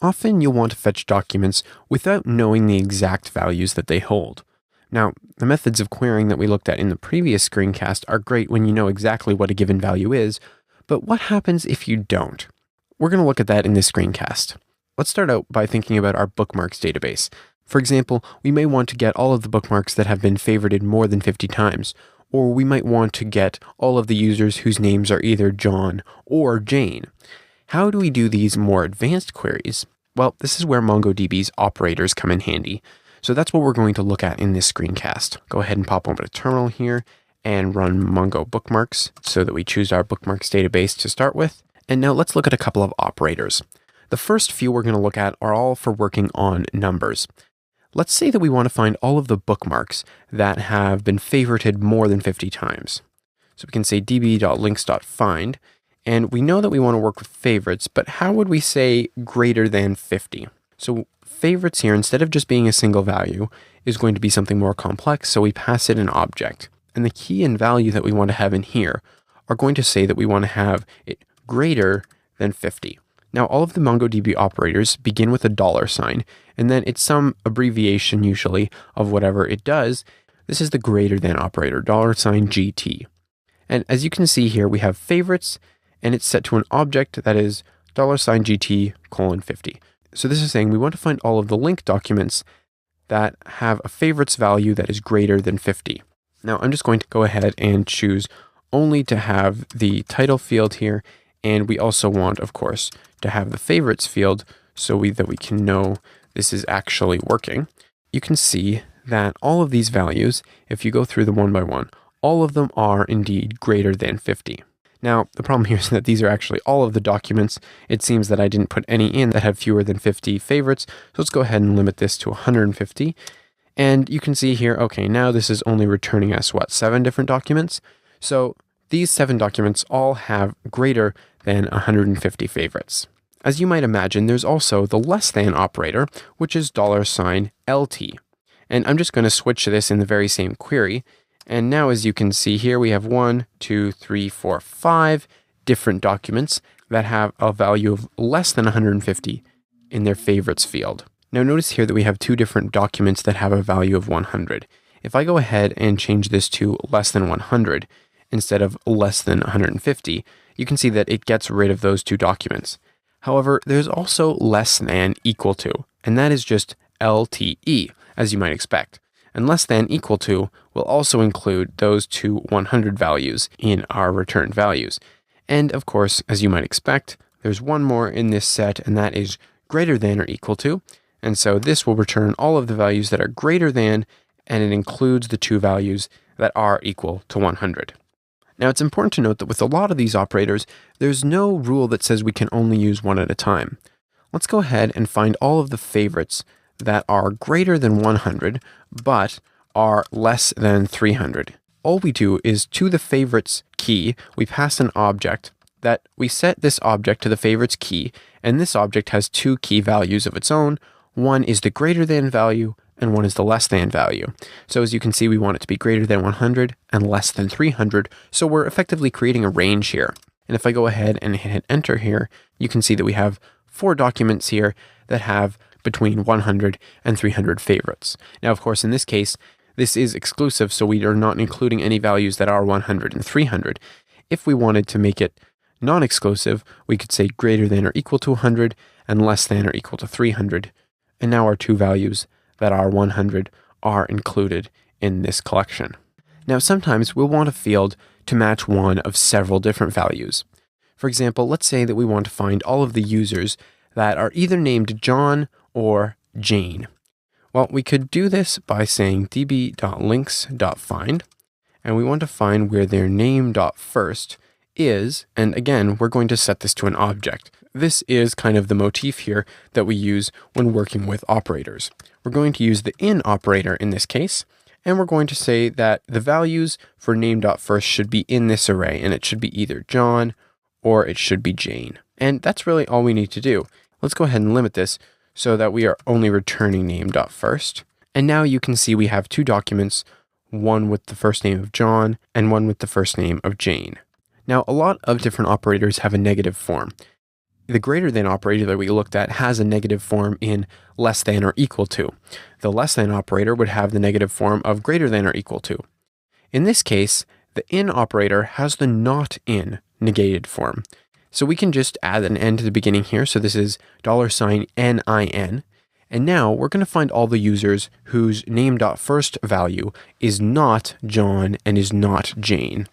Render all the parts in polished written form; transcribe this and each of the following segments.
Often you'll want to fetch documents without knowing the exact values that they hold. Now, the methods of querying that we looked at in the previous screencast are great when you know exactly what a given value is, but what happens if you don't? We're going to look at that in this screencast. Let's start out by thinking about our bookmarks database. For example, we may want to get all of the bookmarks that have been favorited more than 50 times, or we might want to get all of the users whose names are either John or Jane. How do we do these more advanced queries? Well, this is where MongoDB's operators come in handy. So that's what we're going to look at in this screencast. Go ahead and pop over to terminal here and run Mongo bookmarks so that we choose our bookmarks database to start with. And now let's look at a couple of operators. The first few we're going to look at are all for working on numbers. Let's say that we want to find all of the bookmarks that have been favorited more than 50 times. So we can say db.links.find. And we know that we want to work with favorites, but how would we say greater than 50? So favorites here, instead of just being a single value, is going to be something more complex, so we pass it an object. And the key and value that we want to have in here are going to say that we want to have it greater than 50. Now, all of the MongoDB operators begin with a $sign, and then it's some abbreviation usually of whatever it does. This is the greater than operator, $GT. And as you can see here, we have favorites, and it's set to an object that is $GT:50. So this is saying we want to find all of the link documents that have a favorites value that is greater than 50. Now I'm just going to go ahead and choose only to have the title field here, and we also want, of course, to have the favorites field so that we can know this is actually working. You can see that all of these values, if you go through them one by one, all of them are indeed greater than 50. Now, the problem here is that these are actually all of the documents. It seems that I didn't put any in that had fewer than 50 favorites. So let's go ahead and limit this to 150. And you can see here, okay, now this is only returning us, 7 different documents? So these 7 documents all have greater than 150 favorites. As you might imagine, there's also the less than operator, which is $LT. And I'm just going to switch this in the very same query. And now, as you can see here, we have 1, 2, 3, 4, 5 different documents that have a value of less than 150 in their favorites field. Now notice here that we have 2 different documents that have a value of 100. If I go ahead and change this to less than 100 instead of less than 150, you can see that it gets rid of those 2 documents. However, there's also less than equal to, and that is just LTE, as you might expect. And less than equal to will also include those 2 100 values in our return values. And of course, as you might expect, there's one more in this set, and that is greater than or equal to. And so this will return all of the values that are greater than, and it includes the 2 values that are equal to 100. Now, it's important to note that with a lot of these operators, there's no rule that says we can only use one at a time. Let's go ahead and find all of the favorites that are greater than 100, but are less than 300. All we do is to the favorites key, we pass an object that we set this object to the favorites key, and this object has 2 key values of its own. One is the greater than value, and one is the less than value. So as you can see, we want it to be greater than 100 and less than 300. So we're effectively creating a range here. And if I go ahead and hit enter here, you can see that we have 4 documents here that have between 100 and 300 favorites. Now, of course, in this case, this is exclusive, so we are not including any values that are 100 and 300. If we wanted to make it non-exclusive, we could say greater than or equal to 100 and less than or equal to 300. And now our 2 values that are 100 are included in this collection. Now, sometimes we'll want a field to match one of several different values. For example, let's say that we want to find all of the users that are either named John or Jane. Well, we could do this by saying db.links.find, and we want to find where their name.first is, and again, we're going to set this to an object. This is kind of the motif here that we use when working with operators. We're going to use the in operator in this case, and we're going to say that the values for name.first should be in this array, and it should be either John or it should be Jane. And that's really all we need to do. Let's go ahead and limit this so that we are only returning name.first. And now you can see we have 2 documents, one with the first name of John and one with the first name of Jane. Now, a lot of different operators have a negative form. The greater than operator that we looked at has a negative form in less than or equal to. The less than operator would have the negative form of greater than or equal to. In this case, the in operator has the not in negated form. So we can just add an n to the beginning here. So this is $NIN. And now we're going to find all the users whose name.first value is not John and is not Jane.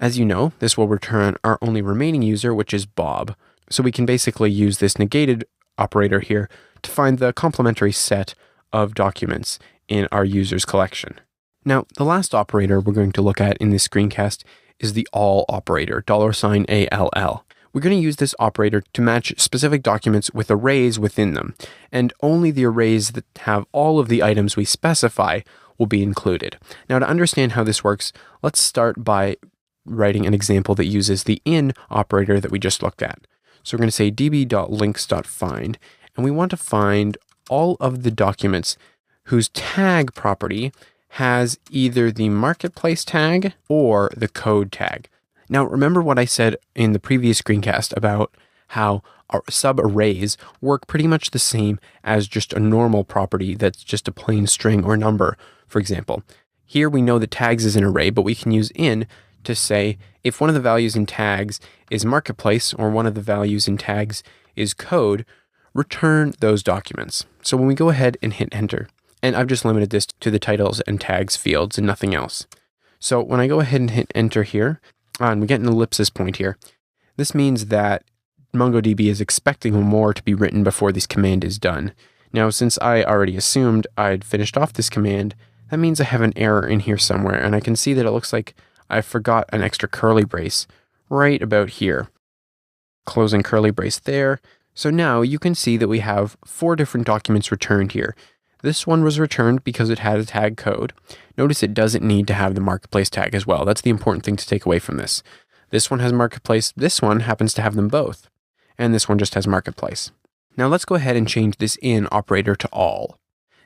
As you know, this will return our only remaining user, which is Bob. So we can basically use this negated operator here to find the complementary set of documents in our users collection. Now, the last operator we're going to look at in this screencast is the all operator, $ALL. We're going to use this operator to match specific documents with arrays within them, and only the arrays that have all of the items we specify will be included. Now, to understand how this works, let's start by writing an example that uses the in operator that we just looked at. So we're going to say db.links.find, and we want to find all of the documents whose tag property has either the marketplace tag or the code tag. Now, remember what I said in the previous screencast about how our sub-arrays work pretty much the same as just a normal property that's just a plain string or number, for example. Here we know that tags is an array, but we can use in to say if one of the values in tags is marketplace or one of the values in tags is code, return those documents. So when we go ahead and hit enter, and I've just limited this to the titles and tags fields and nothing else. So when I go ahead and hit enter here, and we get an ellipsis point here, this means that MongoDB is expecting more to be written before this command is done. Now, since I already assumed I'd finished off this command, that means I have an error in here somewhere, and I can see that it looks like I forgot an extra curly brace right about here. Closing curly brace there. So now you can see that we have 4 different documents returned here. This one was returned because it had a tag code. Notice it doesn't need to have the marketplace tag as well. That's the important thing to take away from this. This one has marketplace, this one happens to have them both, and this one just has marketplace. Now let's go ahead and change this in operator to all.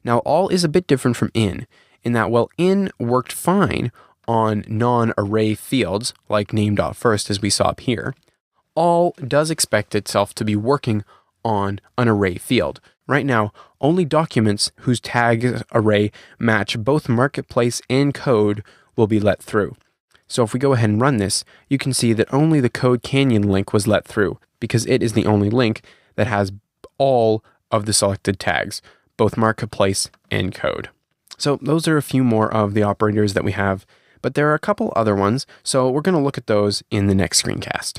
Now all is a bit different from in that while in worked fine on non-array fields like name.first as we saw up here, all does expect itself to be working on an array field. Right now, only documents whose tag array match both marketplace and code will be let through. So if we go ahead and run this, you can see that only the Code Canyon link was let through because it is the only link that has all of the selected tags, both marketplace and code. So those are a few more of the operators that we have, but there are a couple other ones, so we're going to look at those in the next screencast.